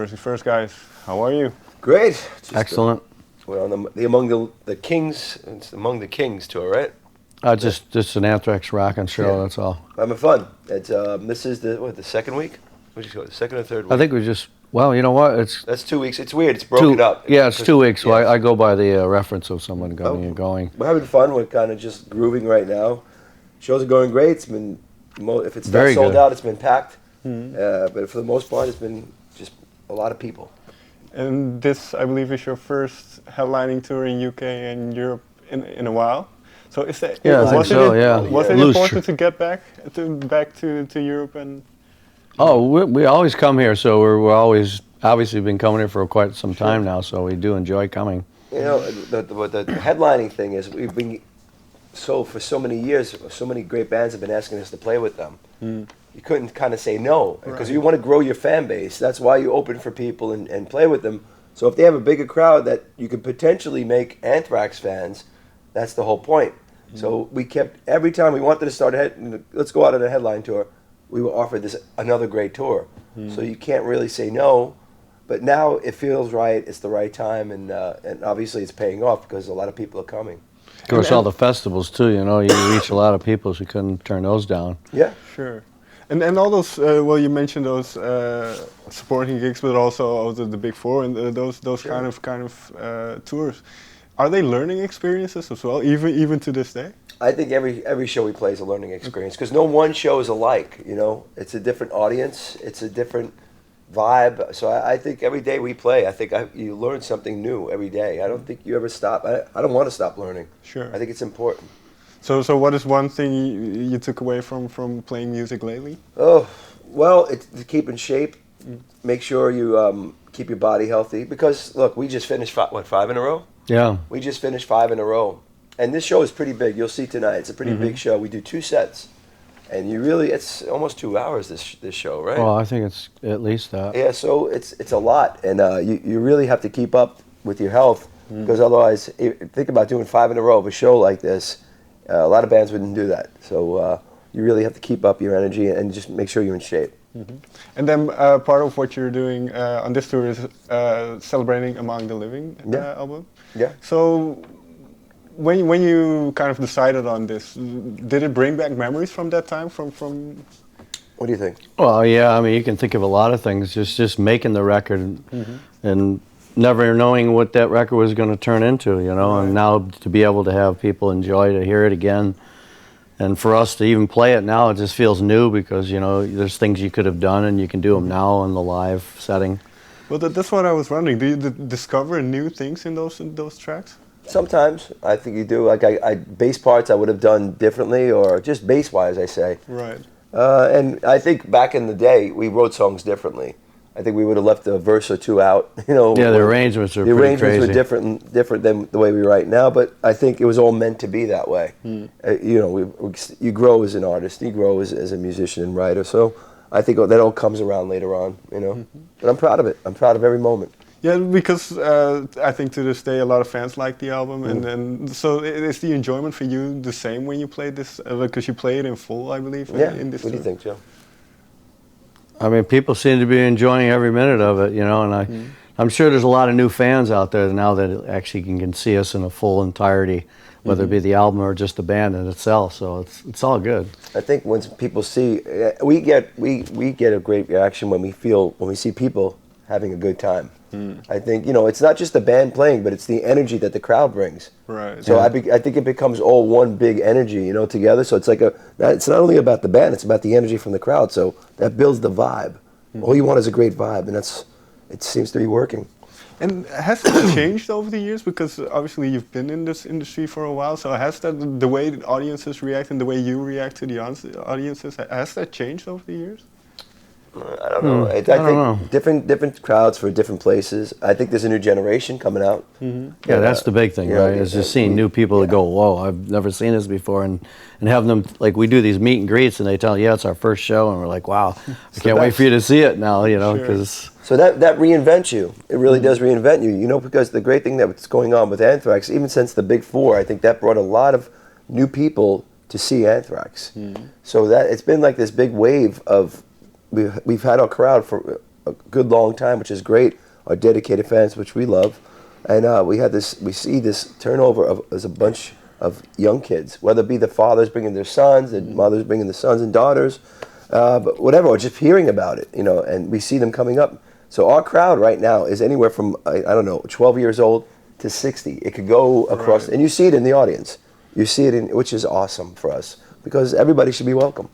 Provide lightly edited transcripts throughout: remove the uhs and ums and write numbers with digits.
First things first, guys. How are you? Great. Just, Excellent. We're on the Among the Kings. It's Among the Kings tour, right? Just an Anthrax rockin' show. Yeah. That's all. Having fun. It's this is the second week. What did you go? The second or third week? I think we just. Well, you know what? That's 2 weeks. It's weird. It's broken up. Yeah, it's 2 weeks. So I go by the reference of someone coming and going. We're having fun. We're kind of just grooving right now. Shows are going great. It's been if it's not sold out, it's been packed. Mm-hmm. But for the most part, it's been just a lot of people. And this, I believe, is your first headlining tour in UK and Europe in a while. So is that was it important to get back to Europe and? Oh, we always come here, so we're always obviously been coming here for quite some time now. So we do enjoy coming. You know, the headlining thing is we've been for so many years, so many great bands have been asking us to play with them. Mm. You couldn't kind of say no because you want to grow your fan base. That's why you open for people and play with them. So if they have a bigger crowd that you could potentially make Anthrax fans, that's the whole point. Mm. So we kept, every time we wanted to start let's go out on a headline tour, we were offered another great tour. Mm. So you can't really say no. But now it feels right. It's the right time, and obviously it's paying off because a lot of people are coming. Of course, all the festivals too. You know, you reach a lot of people, so you couldn't turn those down. Yeah, sure. And all those, you mentioned those supporting gigs, but also the Big Four and those sure. kind of tours. Are they learning experiences as well, even to this day? I think every show we play is a learning experience because no one show is alike. You know, it's a different audience, it's a different vibe. So I think every day we play, I think you learn something new every day. I don't think you ever stop. I don't want to stop learning. Sure. I think it's important. So what is one thing you took away from playing music lately? Oh, well, it's to keep in shape. Make sure you keep your body healthy. Because, look, we just finished, 5 in a row? Yeah. We just finished 5 in a row. And this show is pretty big. You'll see tonight. It's a pretty big show. We do 2 sets. And it's almost 2 hours, this show, right? Well, I think it's at least that. Yeah, so it's a lot. And you really have to keep up with your health. Because otherwise, think about doing 5 in a row of a show like this. A lot of bands wouldn't do that. So you really have to keep up your energy and just make sure you're in shape. Mm-hmm. And then part of what you're doing on this tour is celebrating Among the Living album. Yeah. So when you kind of decided on this, did it bring back memories from that time? From What do you think? Well, yeah. I mean, you can think of a lot of things. Just making the record and never knowing what that record was going to turn into, you know, right. And now to be able to have people enjoy to hear it again, and for us to even play it now, it just feels new because, you know, there's things you could have done and you can do them now in the live setting. Well, that's what I was wondering. Do you discover new things in those tracks? Sometimes I think you do. Like bass parts I would have done differently, or just bass-wise, I say. Right. And I think back in the day we wrote songs differently. I think we would have left a verse or 2 out. You know. Yeah, the arrangements are pretty crazy. The arrangements were different than the way we write now, but I think it was all meant to be that way. You know, you grow as an artist, you grow as a musician and writer. So I think that all comes around later on. You know, but I'm proud of it. I'm proud of every moment. Yeah, because I think to this day a lot of fans like the album, and then so is the enjoyment for you the same when you play this? Because you play it in full, I believe. Yeah. In this what do you think, Joe? I mean, people seem to be enjoying every minute of it, you know, and I'm sure there's a lot of new fans out there now that actually can see us in a full entirety, whether it be the album or just the band in itself. So it's all good. I think once people see, we get a great reaction when we see people having a good time. I think, you know, it's not just the band playing, but it's the energy that the crowd brings. Right. So I think it becomes all one big energy, you know, together. So it's like it's not only about the band, it's about the energy from the crowd. So that builds the vibe. All you want is a great vibe, and it seems to be working. And has it changed over the years? Because obviously you've been in this industry for a while. So has that the way the audiences react and the way you react to the audiences, has that changed over the years? I don't know. I think different crowds for different places. I think there's a new generation coming out. Yeah, that's the big thing, right? Is just seeing new people that go, whoa, I've never seen this before, and having them, like we do these meet and greets, and they tell, it's our first show, and we're like, wow, I can't wait for you to see it now, you know, because. So that reinvents you. It really does reinvent you, you know, because the great thing that's going on with Anthrax, even since the Big Four, I think that brought a lot of new people to see Anthrax. So that it's been like this big wave of. We've had our crowd for a good long time, which is great. Our dedicated fans, which we love, and we see this turnover of as a bunch of young kids, whether it be the fathers bringing their sons, the mothers bringing the sons and daughters, but whatever, or just hearing about it, you know, and we see them coming up. So our crowd right now is anywhere from I don't know, 12 years old to 60. It could go across, and you see it in the audience. You see it in, which is awesome for us, because everybody should be welcome.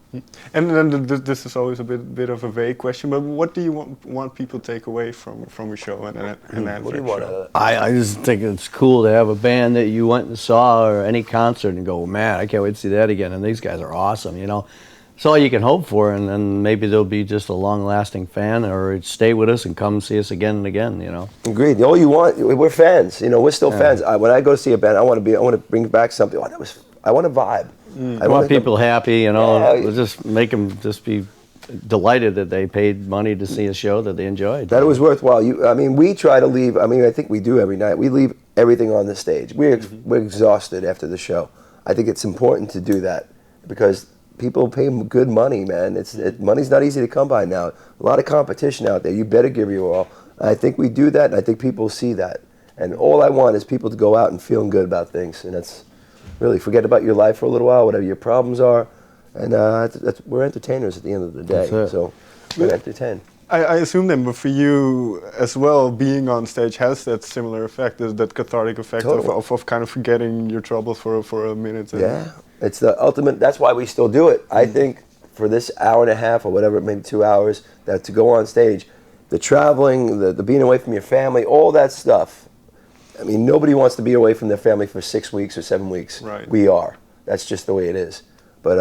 And then this is always a bit of a vague question, but what do you want people to take away from a show and an What do you want to? I just think it's cool to have a band that you went and saw or any concert and go, man, I can't wait to see that again. And these guys are awesome, you know. It's all you can hope for, and then maybe they'll be just a long-lasting fan, or stay with us and come see us again and again, you know. Agreed. All you want, we're fans. You know, we're still fans. When I go see a band, I want to bring back something. Oh, I want to vibe. I want people happy, you know. Yeah. Just make them just be delighted that they paid money to see a show that they enjoyed. That it was worthwhile. I mean, we try to leave. I mean, I think we do every night. We leave everything on the stage. We're exhausted after the show. I think it's important to do that, because people pay good money, man. Money's not easy to come by now. A lot of competition out there. You better give your all. I think we do that, and I think people see that. And all I want is people to go out and feeling good about things. And that's really, forget about your life for a little while, whatever your problems are. And we're entertainers at the end of the day. So we're entertain. I assume then, but for you as well, being on stage has that similar effect, that cathartic effect of kind of forgetting your troubles for a minute. Yeah, it's the ultimate. That's why we still do it. I think for this hour and a half or whatever, maybe 2 hours, that to go on stage, the traveling, the being away from your family, all that stuff. I mean, nobody wants to be away from their family for 6 weeks or 7 weeks. Right. We are. That's just the way it is. But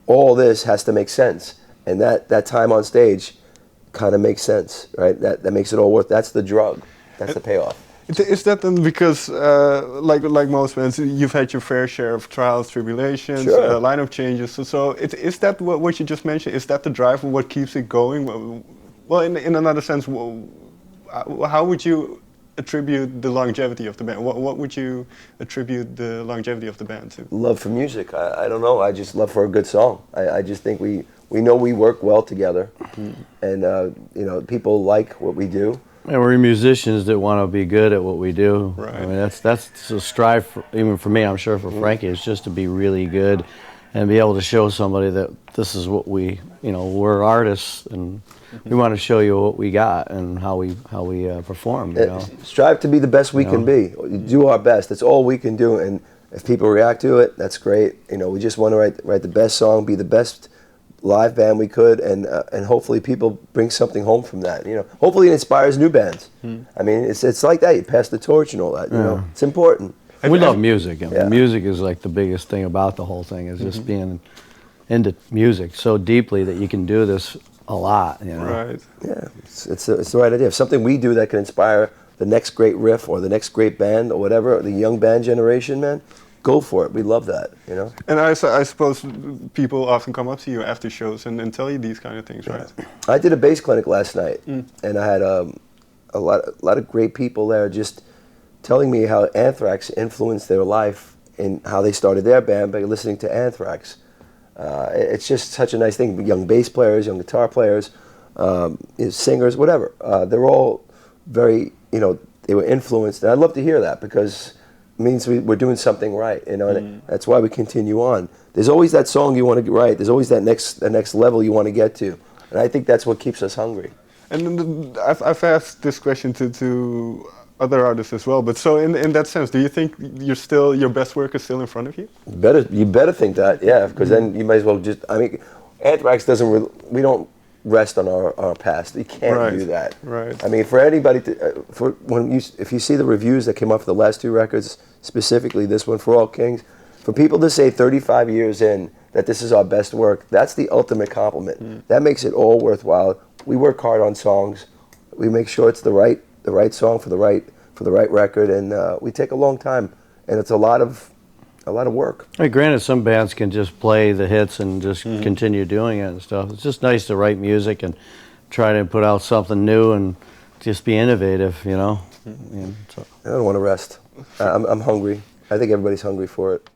all this has to make sense, and that time on stage kind of makes sense, right? That makes it all worth. That's the drug. That's the payoff. Is that then because, like most bands, you've had your fair share of trials, tribulations, lineup changes? So is that what you just mentioned? Is that the drive? What keeps it going? Well, in another sense, how would you attribute the longevity of the band? What would you attribute the longevity of the band to? Love for music. I don't know. I just love for a good song. I just think we know we work well together, and you know, people like what we do. And we're musicians that want to be good at what we do. Right. I mean, that's a strive, even for me, I'm sure for Frankie, it's just to be really good and be able to show somebody that this is what we, you know, we're artists, and we want to show you what we got and how we perform, you know. Strive to be the best we can be. Do our best. That's all we can do, and if people react to it, that's great. You know, we just want to write the best song, be the best live band we could, and hopefully people bring something home from that. You know, hopefully it inspires new bands. I mean, it's like that. You pass the torch and all that. You know, it's important. We love music. I mean, music is like the biggest thing about the whole thing, is just being into music so deeply that you can do this a lot. You know? Right. Yeah, it's the right idea. If something we do that can inspire the next great riff or the next great band or whatever, or the young band generation, man, go for it. We love that, you know. And I suppose people often come up to you after shows and tell you these kind of things, right? I did a bass clinic last night, and I had a lot of great people there just telling me how Anthrax influenced their life and how they started their band by listening to Anthrax. It's just such a nice thing. Young bass players, young guitar players, singers, whatever. They're all very, you know, they were influenced. And I'd love to hear that, because it means we're doing something right, you know. And that's why we continue on. There's always that song you want to write. There's always that next level you want to get to. And I think that's what keeps us hungry. And I've asked this question to other artists as well, but so in that sense, do you think your best work is still in front of you? You better think that, yeah, because then you might as well just, I mean, Anthrax we don't rest on our past. You can't do that. Right. I mean, for anybody, if you see the reviews that came off the last two records, specifically this one, For All Kings, for people to say 35 years in that this is our best work, that's the ultimate compliment. That makes it all worthwhile. We work hard on songs. We make sure it's the right song for the right record, and we take a long time, and it's a lot of work. Hey, granted, some bands can just play the hits and just continue doing it and stuff. It's just nice to write music and try to put out something new and just be innovative, you know. I don't want to rest. I'm hungry. I think everybody's hungry for it.